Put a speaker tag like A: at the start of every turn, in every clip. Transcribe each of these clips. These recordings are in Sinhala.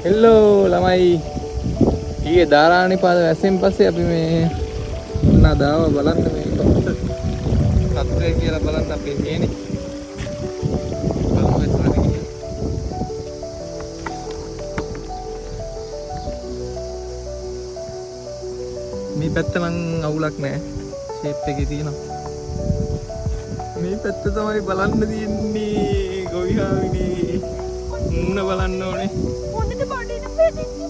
A: හෙල්ලෝ ළමයි ඊයේ දාරානිපාත වැස්සෙන් පස්සේ අපි මේ දාව බලන්න මේ කොහොමද සතුටේ කියලා බලන්න අපි ගියනේ බලමු එතනට ගිහින් මේ පැත්ත නම් අවුලක් නැහැ ෂේප් එකේ තියෙනවා මේ පැත්ත තමයි බලන්න තියෙන්නේ ගොවිහාමිනේ මුණ බලන්න ඕනේ මොන්නද බඩේට බෙදෙන්නේ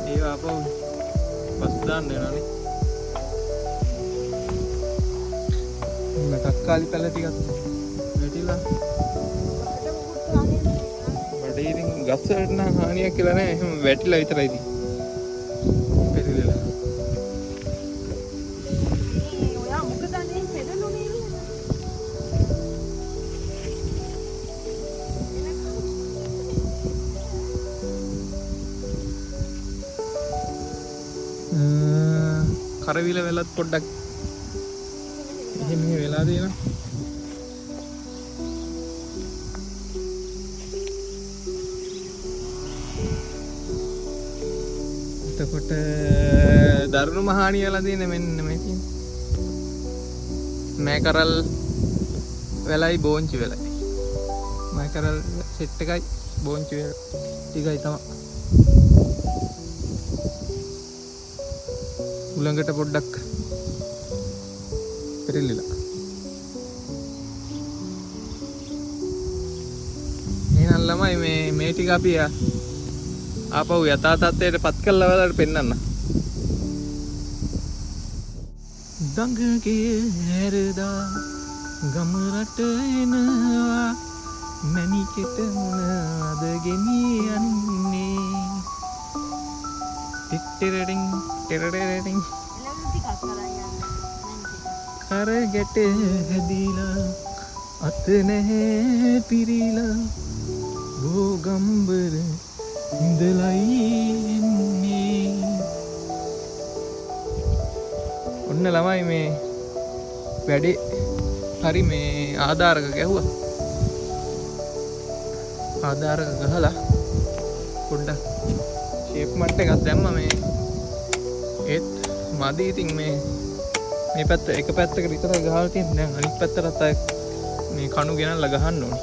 A: ඒ ආපහු බස් දාන්න වෙනවනේ මේ තක්කාලි පැල ටිකක් වැටිලා බඩේ ඉතින් ගස් වලට නම් හානියක් කියලා නෑ එහෙම වැටිලා විතරයි ඉතින් පෙරලිලා ඔයා මොකද අනේ පෙරළුනේ කරවිල වෙලත් පොඩ්ඩක් එහෙම වෙලා තියෙනවා එතකොට දරුණු මහානිය වෙලා තියෙන මෙන්න මේ තියෙන මේකරල් වෙලයි බෝංචි වෙලයි මේකරල් සෙට් එකයි බෝංචි වෙල ටිකයි තමයි උලඟට පොඩ්ඩක් පෙරලිලා එහෙනම් ළමයි මේ ටික අපි ආපහු යථා තත්ත්වයට පත් කරලා වලට පෙන්නන්න දඟගේ හැරදා ගම රට එනවා මැණිකෙට මොනවද ගෙනියන්නේ ටිටරඩින් ටිටරඩින් කර ගැට හැදිලා අත නැහැ පිරීලා ගෝගම්බර ඉඳලයි එන්නේ ඔන්න ළමයි මේ වැඩේ හරි මේ ආධාරක ගැහුවා ආධාරක ගහලා පොඩ්ඩක් ෂේප් මට් එකක් දැම්ම මේ ඒත් මදි ඉතින් මේ පැත්ත එක පැත්තකට විතරයි ගහලා තියෙන්නේ දැන් අනිත් පැත්තටත් අය මේ කණු ගෙනල්ලා ගහන්න ඕනේ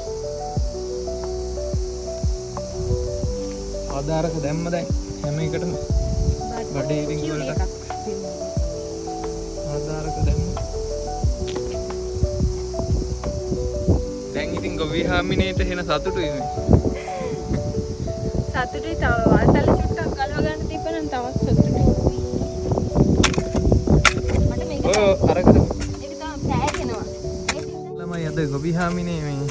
A: ආධාරක දැම්ම දැන් හැම එකටම බඩේ රින් වලට ආධාරක දැම්ම දැන් ඉතින් ගොවිහාමිනේට එන සතුටුයි මේ
B: සතුටුයි තව වල්තල චුට්ටක් ගලව ගන්න තිබ්බනම් තවත් සතුටුයි මට මේක
A: අරකට
B: ඒක තමයි පෑගෙනවා
A: ළමයි අද ගොවිහාමිනේ මේ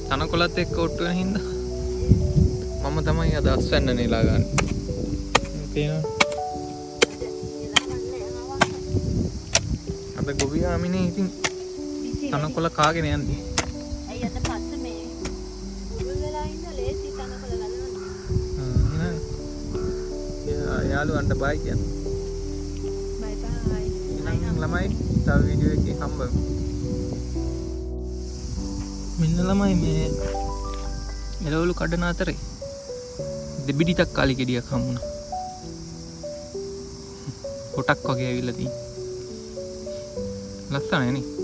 A: තනකොළත් එක්ක ඔට්ටු වෙන හින්දා මම තමයි අද අස්වැන්න නෙලා ගන්න පේනවා අද ගොවිහාමිනේ ඉතින් තනකොළ කාගෙන යන්නේ
B: ඇයි අද පස්සේ මේ උරුල් වෙලා ඉන්න ලේසි තනකොළ ගලවන්න
A: යාළුවන්ට බයි කියන්න
B: බයි බයි
A: එහෙනම් ළමයි තව වීඩියෝ එකකින් හම්බෙමු මෙන්න ළමයි මේ එළවලු කඩන අතරේ දෙබිඩි තක්කාලි ගෙඩියක් හම්බුණා කොටක් වගේ ඇවිල්ලා තියෙන්නේ ලස්සනයි නේ